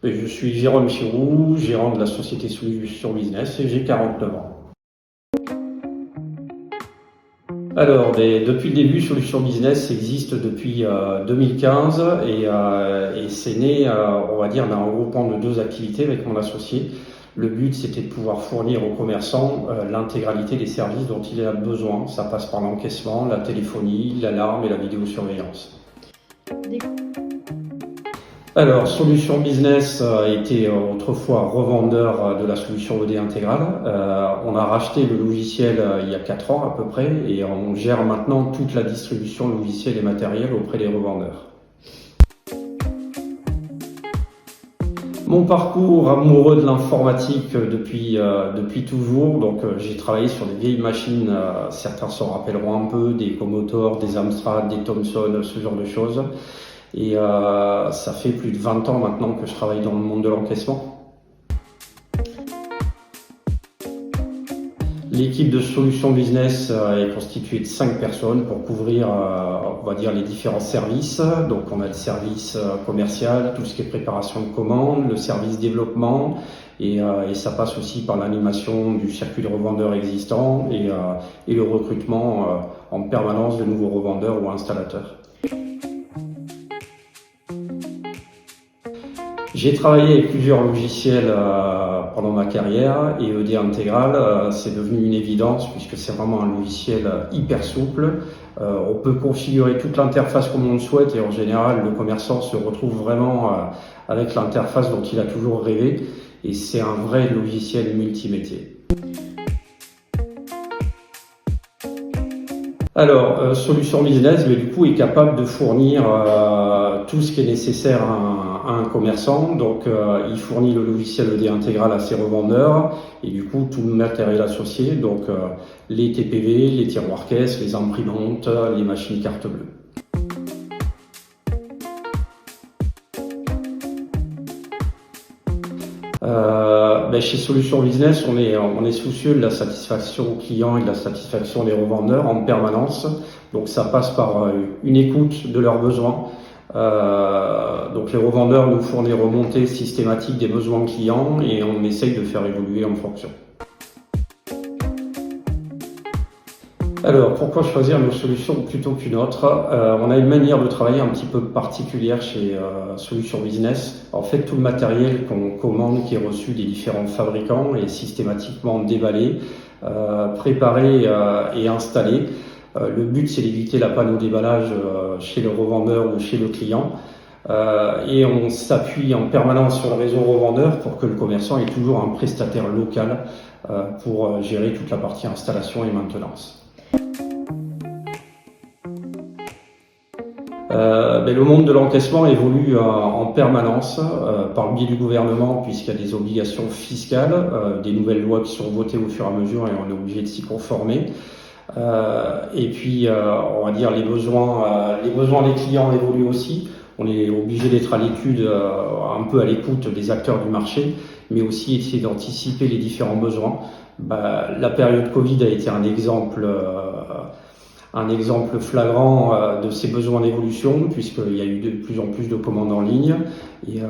Et je suis Jérôme Chiroux, gérant de la société Solutions Business et j'ai 49 ans. Alors, depuis le début, Solutions Business existe depuis 2015 et c'est né, on va dire, d'un regroupement de deux activités avec mon associé. Le but, c'était de pouvoir fournir aux commerçants l'intégralité des services dont il a besoin. Ça passe par l'encaissement, la téléphonie, l'alarme et la vidéosurveillance. Alors, Solution Business était autrefois revendeur de la solution ED intégrale. On a racheté le logiciel il y a 4 ans à peu près et on gère maintenant toute la distribution logicielle et matériel auprès des revendeurs. Mon parcours amoureux de l'informatique depuis toujours, donc j'ai travaillé sur des vieilles machines, certains s'en rappelleront un peu, des Commodore, des Amstrad, des Thomson, ce genre de choses. Et ça fait plus de 20 ans maintenant que je travaille dans le monde de l'encaissement. L'équipe de Solutions Business est constituée de 5 personnes pour couvrir, on va dire, les différents services. Donc on a le service commercial, tout ce qui est préparation de commandes, le service développement, et ça passe aussi par l'animation du circuit de revendeurs existant et le recrutement en permanence de nouveaux revendeurs ou installateurs. J'ai travaillé avec plusieurs logiciels pendant ma carrière et ED Intégral, c'est devenu une évidence puisque c'est vraiment un logiciel hyper souple. On peut configurer toute l'interface comme on le souhaite et en général le commerçant se retrouve vraiment avec l'interface dont il a toujours rêvé et c'est un vrai logiciel multimétier. Alors, Solutions Business, mais du coup, est capable de fournir tout ce qui est nécessaire à un commerçant. Donc, il fournit le logiciel ED intégral à ses revendeurs et du coup, tout le matériel associé. Donc, les TPV, les tiroirs caisses, les imprimantes, les machines carte bleue. Chez Solutions Business, on est soucieux de la satisfaction client et de la satisfaction des revendeurs en permanence. Donc ça passe par une écoute de leurs besoins. Donc les revendeurs nous font des remontées systématiques des besoins clients et on essaye de faire évoluer en fonction. Alors, pourquoi choisir nos solutions plutôt qu'une autre? On a une manière de travailler un petit peu particulière chez Solutions Business. En fait, tout le matériel qu'on commande, qui est reçu des différents fabricants, est systématiquement déballé, préparé et installé. Le but, c'est d'éviter la panne au déballage chez le revendeur ou chez le client. Et on s'appuie en permanence sur le réseau revendeur pour que le commerçant ait toujours un prestataire local pour gérer toute la partie installation et maintenance. Le monde de l'encaissement évolue en permanence par le biais du gouvernement puisqu'il y a des obligations fiscales, des nouvelles lois qui sont votées au fur et à mesure et on est obligé de s'y conformer. Et puis, on va dire les besoins des clients évoluent aussi. On est obligé d'être à l'étude, un peu à l'écoute des acteurs du marché, mais aussi essayer d'anticiper les différents besoins. La période Covid a été un exemple flagrant de ces besoins d'évolution, puisqu'il y a eu de plus en plus de commandes en ligne et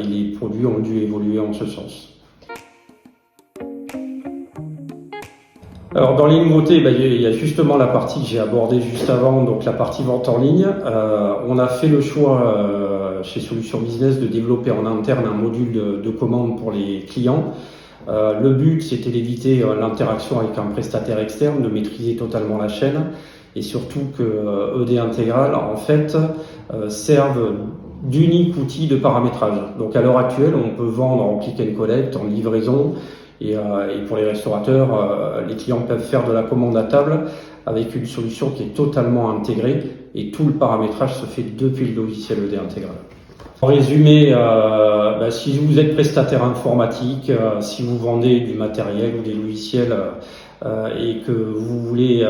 les produits ont dû évoluer en ce sens. Alors dans les nouveautés, il y a justement la partie que j'ai abordée juste avant, donc la partie vente en ligne. On a fait le choix chez Solutions Business de développer en interne un module de commande pour les clients. Le but, c'était d'éviter l'interaction avec un prestataire externe, de maîtriser totalement la chaîne et surtout que ED Intégral, en fait, serve d'unique outil de paramétrage. Donc à l'heure actuelle, on peut vendre en click and collect, en livraison et pour les restaurateurs, les clients peuvent faire de la commande à table avec une solution qui est totalement intégrée et tout le paramétrage se fait depuis le logiciel ED Intégral. En résumé, si vous êtes prestataire informatique, si vous vendez du matériel ou des logiciels et que vous voulez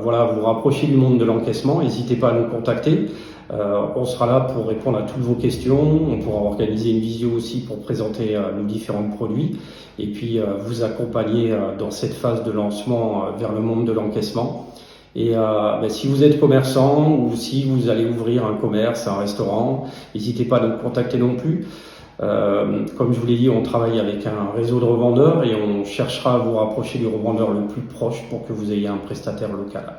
vous rapprocher du monde de l'encaissement, n'hésitez pas à nous contacter. On sera là pour répondre à toutes vos questions. On pourra organiser une visio aussi pour présenter nos différents produits et puis vous accompagner dans cette phase de lancement vers le monde de l'encaissement. Et si vous êtes commerçant ou si vous allez ouvrir un commerce, un restaurant, n'hésitez pas à nous contacter non plus. Comme je vous l'ai dit, on travaille avec un réseau de revendeurs et on cherchera à vous rapprocher du revendeur le plus proche pour que vous ayez un prestataire local.